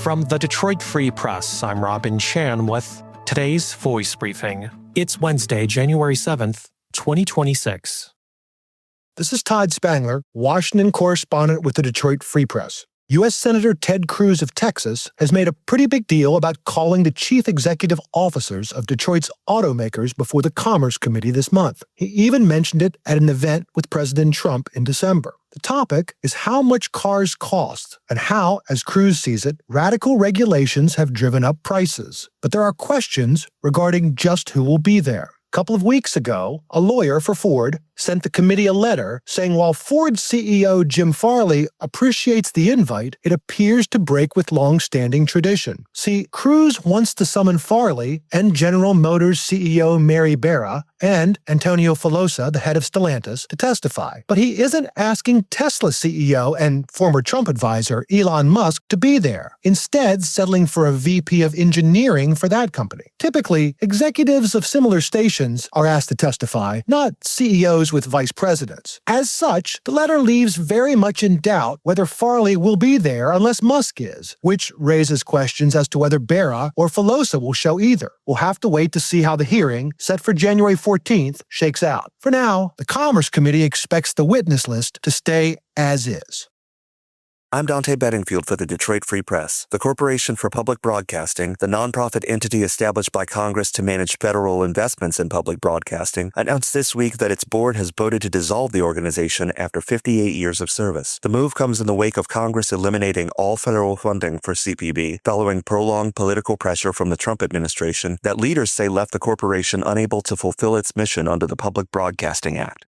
From the Detroit Free Press, I'm Robin Chan with today's Voice Briefing. It's Wednesday, January 7th, 2026. This is Todd Spangler, Washington correspondent with the Detroit Free Press. U.S. Senator Ted Cruz of Texas has made a pretty big deal about calling the chief executive officers of Detroit's automakers before the Commerce Committee this month. He even mentioned it at an event with President Trump in December. The topic is how much cars cost and how, as Cruz sees it, radical regulations have driven up prices. But there are questions regarding just who will be there. A couple of weeks ago, a lawyer for Ford sent the committee a letter saying while Ford CEO Jim Farley appreciates the invite, it appears to break with long-standing tradition. See, Cruz wants to summon Farley and General Motors CEO Mary Barra and Antonio Filosa, the head of Stellantis, to testify. But he isn't asking Tesla CEO and former Trump advisor Elon Musk to be there, instead settling for a VP of engineering for that company. Typically, executives of similar stations are asked to testify, not CEOs with vice presidents. As such, the letter leaves very much in doubt whether Farley will be there unless Musk is, which raises questions as to whether Barra or Filosa will show either. We'll have to wait to see how the hearing, set for January 14th, shakes out. For now, the Commerce Committee expects the witness list to stay as is. I'm Dante Bedingfield for the Detroit Free Press. The Corporation for Public Broadcasting, the nonprofit entity established by Congress to manage federal investments in public broadcasting, announced this week that its board has voted to dissolve the organization after 58 years of service. The move comes in the wake of Congress eliminating all federal funding for CPB, following prolonged political pressure from the Trump administration that leaders say left the corporation unable to fulfill its mission under the Public Broadcasting Act.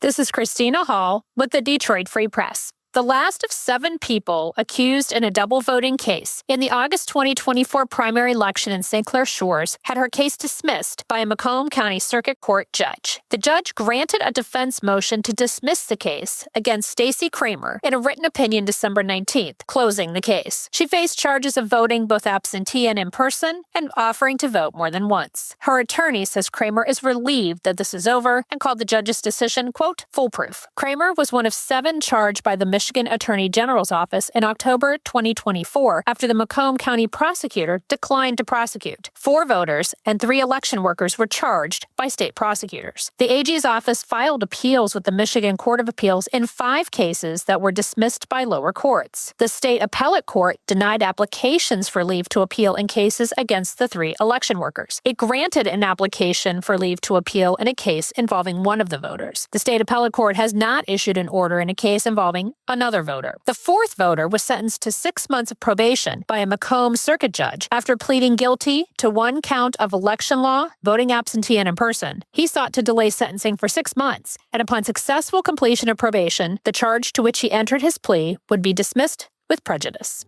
This is Christina Hall with the Detroit Free Press. The last of 7 people accused in a double voting case in the August 2024 primary election in St. Clair Shores had her case dismissed by a Macomb County Circuit Court judge. The judge granted a defense motion to dismiss the case against Stacey Kramer in a written opinion December 19th, closing the case. She faced charges of voting both absentee and in person and offering to vote more than once. Her attorney says Kramer is relieved that this is over and called the judge's decision, quote, foolproof. Kramer was one of 7 charged by the Michigan Attorney General's office in October 2024 after the Macomb County prosecutor declined to prosecute. 4 voters and 3 election workers were charged by state prosecutors. The AG's office filed appeals with the Michigan Court of Appeals in 5 cases that were dismissed by lower courts. The state appellate court denied applications for leave to appeal in cases against the 3 election workers. It granted an application for leave to appeal in a case involving one of the voters. The state appellate court has not issued an order in a case involving another voter. The 4th voter was sentenced to 6 months of probation by a Macomb circuit judge after pleading guilty to 1 count of election law, voting absentee and in person. He sought to delay sentencing for 6 months, and upon successful completion of probation, the charge to which he entered his plea would be dismissed with prejudice.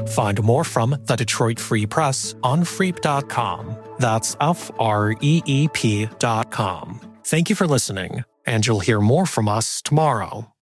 Find more from the Detroit Free Press on freep.com. That's FREEP.com. Thank you for listening, and you'll hear more from us tomorrow.